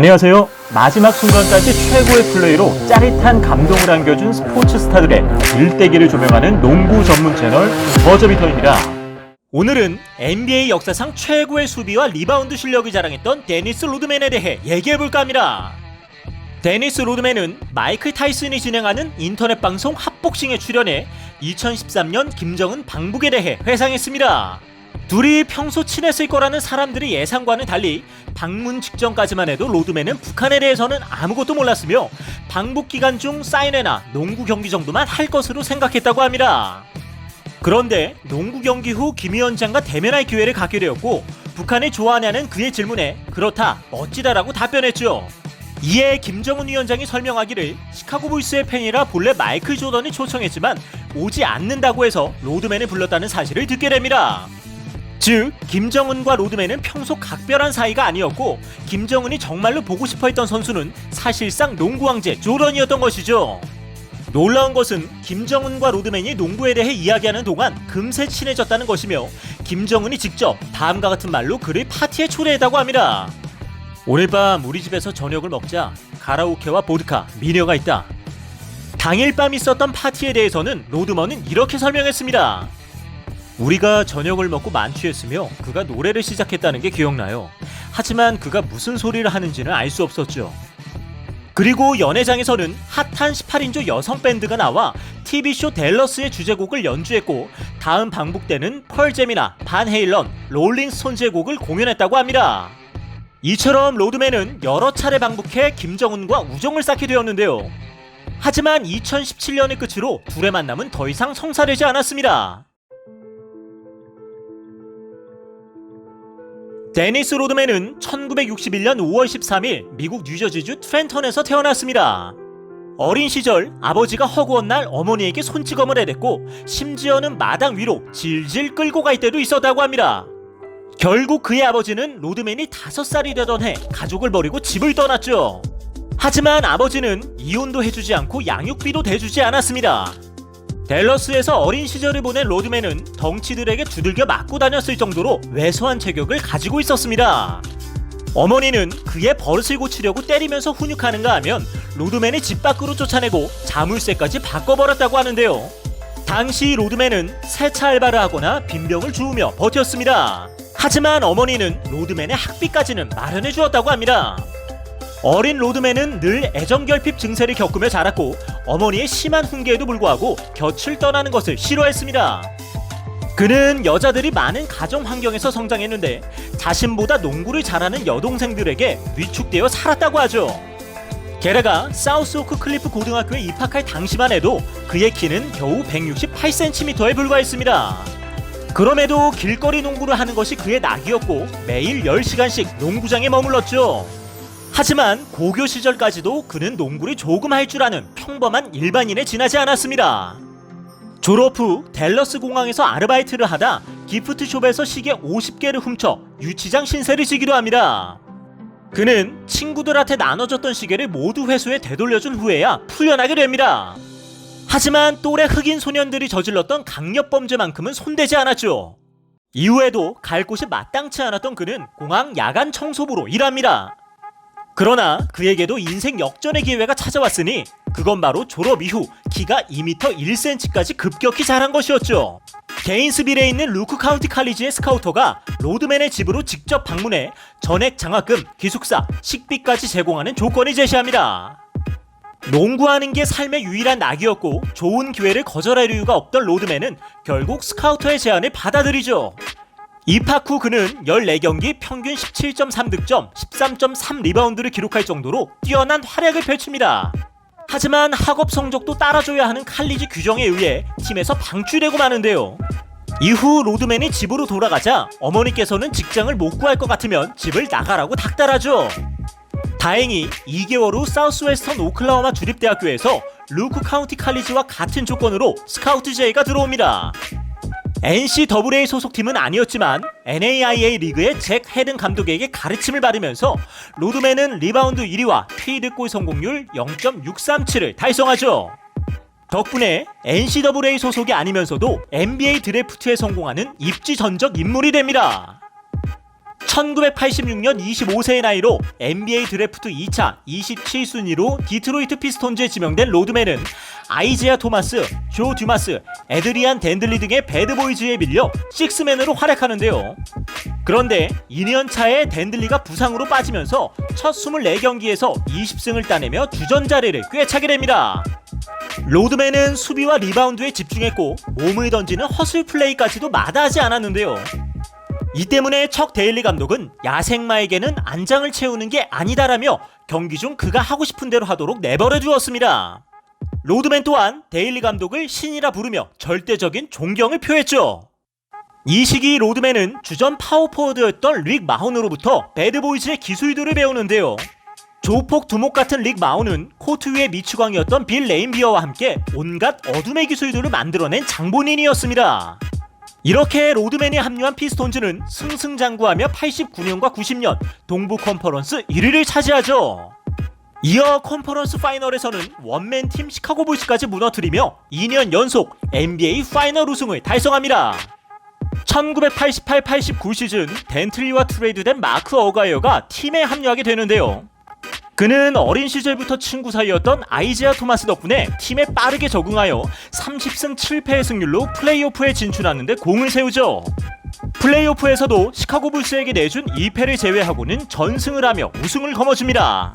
안녕하세요. 마지막 순간까지 최고의 플레이로 짜릿한 감동을 안겨준 스포츠 스타들의 일대기를 조명하는 농구 전문 채널 버저비터입니다. 오늘은 NBA 역사상 최고의 수비와 리바운드 실력을 자랑했던 데니스 로드맨에 대해 얘기해볼까 합니다. 데니스 로드맨은 마이클 타이슨이 진행하는 인터넷 방송 핫복싱에 출연해 2013년 김정은 방북에 대해 회상했습니다. 둘이 평소 친했을 거라는 사람들의 예상과는 달리 방문 직전까지만 해도 로드맨은 북한에 대해서는 아무것도 몰랐으며 방북 기간 중 사인회나 농구 경기 정도만 할 것으로 생각했다고 합니다. 그런데 농구 경기 후 김 위원장과 대면할 기회를 갖게 되었고 북한을 좋아하냐는 그의 질문에 그렇다, 멋지다라고 답변했죠. 이에 김정은 위원장이 설명하기를 시카고 불스의 팬이라 본래 마이클 조던이 초청했지만 오지 않는다고 해서 로드맨을 불렀다는 사실을 듣게 됩니다. 즉, 김정은과 로드맨은 평소 각별한 사이가 아니었고 김정은이 정말로 보고 싶어 했던 선수는 사실상 농구 왕제 조던이었던 것이죠. 놀라운 것은 김정은과 로드맨이 농구에 대해 이야기하는 동안 금세 친해졌다는 것이며 김정은이 직접 다음과 같은 말로 그를 파티에 초대했다고 합니다. 오늘 밤 우리 집에서 저녁을 먹자. 가라오케와 보드카, 미녀가 있다. 당일 밤 있었던 파티에 대해서는 로드먼은 이렇게 설명했습니다. 우리가 저녁을 먹고 만취했으며 그가 노래를 시작했다는 게 기억나요. 하지만 그가 무슨 소리를 하는지는 알 수 없었죠. 그리고 연회장에서는 핫한 18인조 여성 밴드가 나와 TV쇼 댈러스의 주제곡을 연주했고 다음 방북 때는 펄잼이나 반 헤일런, 롤링스톤즈의 곡을 공연했다고 합니다. 이처럼 로드맨은 여러 차례 방북해 김정은과 우정을 쌓게 되었는데요. 하지만 2017년을 끝으로 둘의 만남은 더 이상 성사되지 않았습니다. 데니스 로드맨은 1961년 5월 13일 미국 뉴저지주 트렌턴에서 태어났습니다. 어린 시절 아버지가 허구한 날 어머니에게 손찌검을 해댔고 심지어는 마당 위로 질질 끌고 갈 때도 있었다고 합니다. 결국 그의 아버지는 로드맨이 5살이 되던 해 가족을 버리고 집을 떠났죠. 하지만 아버지는 이혼도 해주지 않고 양육비도 대주지 않았습니다. 댈러스에서 어린 시절을 보낸 로드맨은 덩치들에게 두들겨 맞고 다녔을 정도로 왜소한 체격을 가지고 있었습니다. 어머니는 그의 버릇을 고치려고 때리면서 훈육하는가 하면 로드맨을 집 밖으로 쫓아내고 자물쇠까지 바꿔버렸다고 하는데요. 당시 로드맨은 세차 알바를 하거나 빈병을 주우며 버텼습니다. 하지만 어머니는 로드맨의 학비까지는 마련해 주었다고 합니다. 어린 로드맨은 늘 애정결핍 증세를 겪으며 자랐고 어머니의 심한 훈계에도 불구하고 곁을 떠나는 것을 싫어했습니다. 그는 여자들이 많은 가정 환경에서 성장했는데 자신보다 농구를 잘하는 여동생들에게 위축되어 살았다고 하죠. 게다가 사우스오크 클리프 고등학교에 입학할 당시만 해도 그의 키는 겨우 168cm에 불과했습니다. 그럼에도 길거리 농구를 하는 것이 그의 낙이었고 매일 10시간씩 농구장에 머물렀죠. 하지만 고교 시절까지도 그는 농구를 조금 할 줄 아는 평범한 일반인에 지나지 않았습니다. 졸업 후 댈러스 공항에서 아르바이트를 하다 기프트숍에서 시계 50개를 훔쳐 유치장 신세를 지기도 합니다. 그는 친구들한테 나눠줬던 시계를 모두 회수해 되돌려준 후에야 풀려나게 됩니다. 하지만 또래 흑인 소년들이 저질렀던 강력범죄만큼은 손대지 않았죠. 이후에도 갈 곳이 마땅치 않았던 그는 공항 야간 청소부로 일합니다. 그러나 그에게도 인생 역전의 기회가 찾아왔으니 그건 바로 졸업 이후 키가 2m 1cm까지 급격히 자란 것이었죠. 게인스빌에 있는 루크 카운티 칼리지의 스카우터가 로드맨의 집으로 직접 방문해 전액 장학금, 기숙사, 식비까지 제공하는 조건을 제시합니다. 농구하는 게 삶의 유일한 낙이었고 좋은 기회를 거절할 이유가 없던 로드맨은 결국 스카우터의 제안을 받아들이죠. 입학 후 그는 14경기 평균 17.3득점, 13.3 리바운드를 기록할 정도로 뛰어난 활약을 펼칩니다. 하지만 학업 성적도 따라줘야 하는 칼리지 규정에 의해 팀에서 방출되고 마는데요. 이후 로드맨이 집으로 돌아가자 어머니께서는 직장을 못 구할 것 같으면 집을 나가라고 닥달하죠. 다행히 2개월 후 사우스웨스턴 오클라호마 주립대학교에서 루크 카운티 칼리지와 같은 조건으로 스카우트 제의가 들어옵니다. NCAA 소속팀은 아니었지만 NAIA 리그의 잭 헤든 감독에게 가르침을 받으면서 로드맨은 리바운드 1위와 필드골 성공률 0.637을 달성하죠. 덕분에 NCAA 소속이 아니면서도 NBA 드래프트에 성공하는 입지전적 인물이 됩니다. 1986년 25세의 나이로 NBA 드래프트 2차 27순위로 디트로이트 피스톤즈에 지명된 로드맨은 아이제아 토마스, 조 듀마스, 에드리안 댄들리 등의 배드보이즈에 밀려 식스맨으로 활약하는데요. 그런데 2년 차에 댄들리가 부상으로 빠지면서 첫 24경기에서 20승을 따내며 주전 자리를 꿰차게 됩니다. 로드맨은 수비와 리바운드에 집중했고 몸을 던지는 허슬 플레이까지도 마다하지 않았는데요. 이 때문에 척 데일리 감독은 야생마에게는 안장을 채우는 게 아니다라며 경기 중 그가 하고 싶은 대로 하도록 내버려 두었습니다. 로드맨 또한 데일리 감독을 신이라 부르며 절대적인 존경을 표했죠. 이 시기 로드맨은 주전 파워포워드였던 릭 마훈으로부터 배드보이즈의 기술들을 배우는데요. 조폭 두목 같은 릭 마훈은 코트 위의 미추광이었던 빌 레인비어와 함께 온갖 어둠의 기술들을 만들어낸 장본인이었습니다. 이렇게 로드맨이 합류한 피스톤즈는 승승장구하며 89년과 90년 동부 컨퍼런스 1위를 차지하죠. 이어 컨퍼런스 파이널에서는 원맨팀 시카고 불스까지 무너뜨리며 2년 연속 NBA 파이널 우승을 달성합니다. 1988-89 시즌 덴틀리와 트레이드된 마크 어가이어가 팀에 합류하게 되는데요. 그는 어린 시절부터 친구 사이였던 아이제아 토마스 덕분에 팀에 빠르게 적응하여 30승 7패의 승률로 플레이오프에 진출하는 데 공을 세우죠. 플레이오프에서도 시카고 불스에게 내준 2패를 제외하고는 전승을 하며 우승을 거머쥡니다.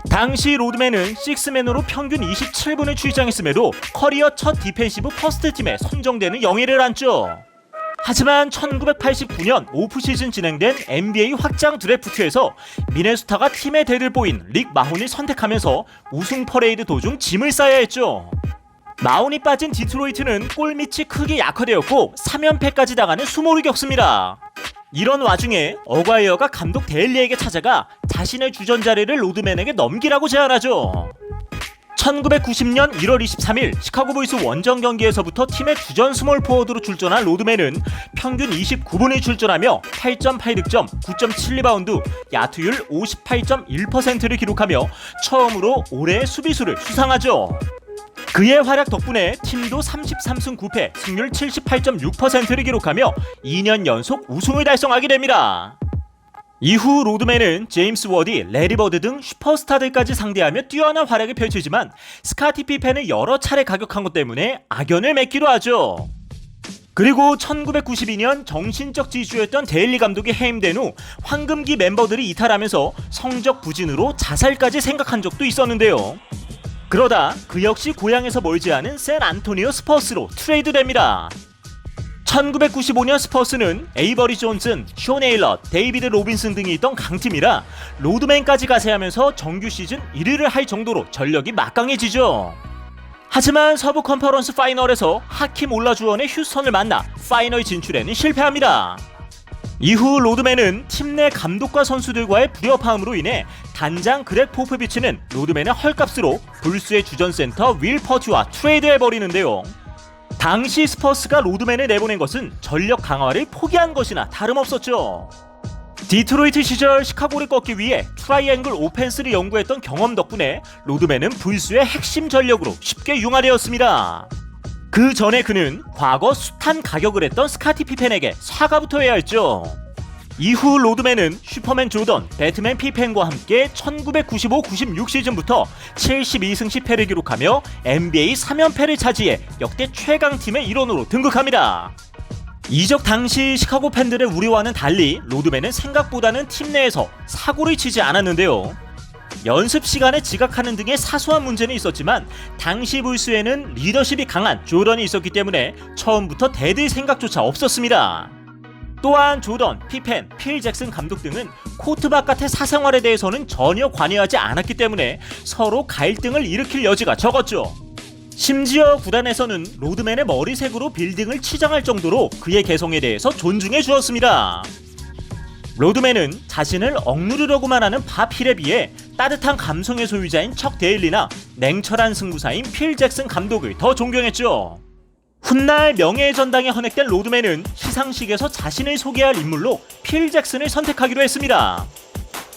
당시 로드맨은 식스맨으로 평균 27분을 출장했음에도 커리어 첫 디펜시브 퍼스트팀에 선정되는 영예를 안죠. 하지만 1989년 오프시즌 진행된 NBA 확장 드래프트에서 미네소타가 팀의 대들보인 릭 마훈을 선택하면서 우승 퍼레이드 도중 짐을 싸야 했죠. 마훈이 빠진 디트로이트는 골밑이 크게 약화되었고 3연패까지 당하는 수모를 겪습니다. 이런 와중에 어과이어가 감독 데일리에게 찾아가 자신의 주전 자리를 로드맨에게 넘기라고 제안하죠. 1990년 1월 23일 시카고 불스 원정 경기에서부터 팀의 주전 스몰 포워드로 출전한 로드맨은 평균 29분을 출전하며 8.8득점, 9.7리바운드, 야투율 58.1%를 기록하며 처음으로 올해의 수비수를 수상하죠. 그의 활약 덕분에 팀도 33승 9패, 승률 78.6%를 기록하며 2년 연속 우승을 달성하게 됩니다. 이후 로드맨은 제임스 워디, 레리 버드 등 슈퍼스타들까지 상대하며 뛰어난 활약을 펼치지만 스카티 피펜을 여러 차례 가격한 것 때문에 악연을 맺기도 하죠. 그리고 1992년 정신적 지주였던 데일리 감독이 해임된 후 황금기 멤버들이 이탈하면서 성적 부진으로 자살까지 생각한 적도 있었는데요. 그러다 그 역시 고향에서 멀지 않은 샌안토니오 스퍼스로 트레이드됩니다. 1995년 스퍼스는 에이버리 존슨, 쇼 네일럿, 데이비드 로빈슨 등이 있던 강팀이라 로드맨까지 가세하면서 정규 시즌 1위를 할 정도로 전력이 막강해지죠. 하지만 서부 컨퍼런스 파이널에서 하킴 올라주원의 휴스턴을 만나 파이널 진출에는 실패합니다. 이후 로드맨은 팀 내 감독과 선수들과의 불협화음으로 인해 단장 그렉 포프비치는 로드맨의 헐값으로 불스의 주전 센터 윌 퍼튜와 트레이드해버리는데요. 당시 스퍼스가 로드맨을 내보낸 것은 전력 강화를 포기한 것이나 다름없었죠. 디트로이트 시절 시카고를 꺾기 위해 트라이앵글 오펜스를 연구했던 경험 덕분에 로드맨은 불스의 핵심 전력으로 쉽게 융화되었습니다. 그 전에 그는 과거 숱한 가격을 했던 스카티 피펜에게 사과부터 해야 했죠. 이후 로드맨은 슈퍼맨 조던, 배트맨 피펜과 함께 1995-96 시즌부터 72승 10패를 기록하며 NBA 3연패를 차지해 역대 최강팀의 일원으로 등극합니다. 이적 당시 시카고 팬들의 우려와는 달리 로드맨은 생각보다는 팀 내에서 사고를 치지 않았는데요. 연습 시간에 지각하는 등의 사소한 문제는 있었지만 당시 불스에는 리더십이 강한 조던이 있었기 때문에 처음부터 대들 생각조차 없었습니다. 또한 조던, 피펜, 필 잭슨 감독 등은 코트 바깥의 사생활에 대해서는 전혀 관여하지 않았기 때문에 서로 갈등을 일으킬 여지가 적었죠. 심지어 구단에서는 로드맨의 머리색으로 빌딩을 치장할 정도로 그의 개성에 대해서 존중해 주었습니다. 로드맨은 자신을 억누르려고만 하는 밥 힐에 비해 따뜻한 감성의 소유자인 척 데일리나 냉철한 승부사인 필 잭슨 감독을 더 존경했죠. 훗날 명예의 전당에 헌액된 로드맨은 시상식에서 자신을 소개할 인물로 필 잭슨을 선택하기로 했습니다.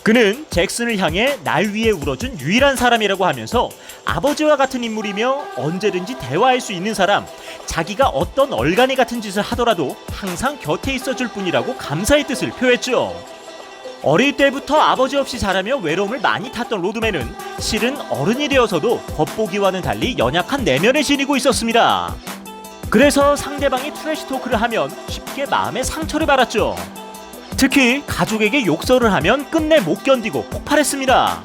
그는 잭슨을 향해 날 위해 울어준 유일한 사람이라고 하면서 아버지와 같은 인물이며 언제든지 대화할 수 있는 사람, 자기가 어떤 얼간이 같은 짓을 하더라도 항상 곁에 있어줄 뿐이라고 감사의 뜻을 표했죠. 어릴 때부터 아버지 없이 자라며 외로움을 많이 탔던 로드맨은 실은 어른이 되어서도 겉보기와는 달리 연약한 내면을 지니고 있었습니다. 그래서 상대방이 트래시 토크를 하면 쉽게 마음에 상처를 받았죠. 특히 가족에게 욕설을 하면 끝내 못 견디고 폭발했습니다.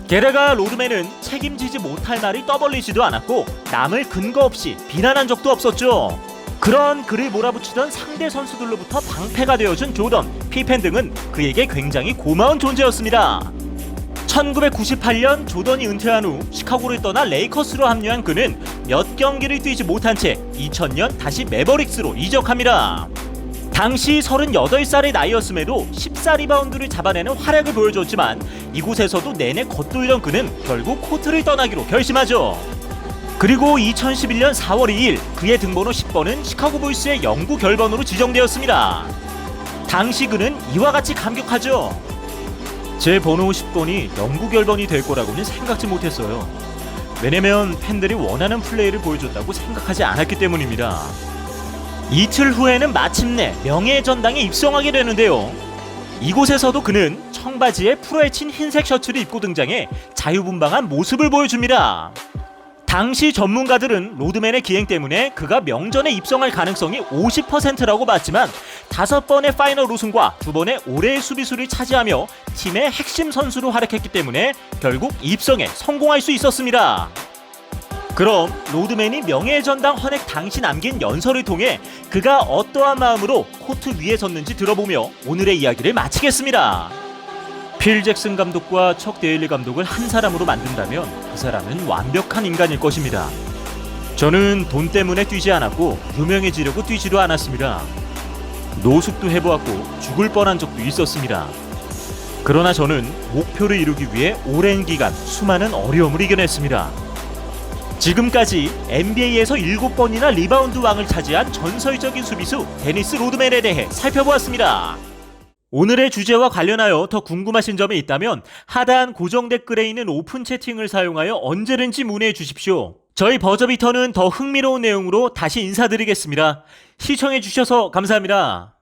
게다가 로드맨은 책임지지 못할 말이 떠벌리지도 않았고 남을 근거 없이 비난한 적도 없었죠. 그런 그를 몰아붙이던 상대 선수들로부터 방패가 되어준 조던, 피펜 등은 그에게 굉장히 고마운 존재였습니다. 1998년 조던이 은퇴한 후 시카고를 떠나 레이커스로 합류한 그는 몇 경기를 뛰지 못한 채 2000년 다시 매버릭스로 이적합니다. 당시 38살의 나이였음에도 14리바운드를 잡아내는 활약을 보여줬지만 이곳에서도 내내 겉돌던 그는 결국 코트를 떠나기로 결심하죠. 그리고 2011년 4월 2일 그의 등번호 10번은 시카고 불스의 영구 결번으로 지정되었습니다. 당시 그는 이와 같이 감격하죠. 제 번호 10번이 영구 결번이 될 거라고는 생각지 못했어요. 왜냐면 팬들이 원하는 플레이를 보여줬다고 생각하지 않았기 때문입니다. 이틀 후에는 마침내 명예의 전당에 입성하게 되는데요. 이곳에서도 그는 청바지에 풀어헤친 흰색 셔츠를 입고 등장해 자유분방한 모습을 보여줍니다. 당시 전문가들은 로드맨의 기행 때문에 그가 명전에 입성할 가능성이 50%라고 봤지만 5번의 파이널 우승과 2번의 올해의 수비수를 차지하며 팀의 핵심 선수로 활약했기 때문에 결국 입성에 성공할 수 있었습니다. 그럼 로드맨이 명예의 전당 헌액 당시 남긴 연설을 통해 그가 어떠한 마음으로 코트 위에 섰는지 들어보며 오늘의 이야기를 마치겠습니다. 필 잭슨 감독과 척 데일리 감독을 한 사람으로 만든다면 그 사람은 완벽한 인간일 것입니다. 저는 돈 때문에 뛰지 않았고 유명해지려고 뛰지도 않았습니다. 노숙도 해보았고 죽을 뻔한 적도 있었습니다. 그러나 저는 목표를 이루기 위해 오랜 기간 수많은 어려움을 이겨냈습니다. 지금까지 NBA에서 7번이나 리바운드 왕을 차지한 전설적인 수비수 데니스 로드맨에 대해 살펴보았습니다. 오늘의 주제와 관련하여 더 궁금하신 점이 있다면 하단 고정 댓글에 있는 오픈 채팅을 사용하여 언제든지 문의해 주십시오. 저희 버저비터는 더 흥미로운 내용으로 다시 인사드리겠습니다. 시청해 주셔서 감사합니다.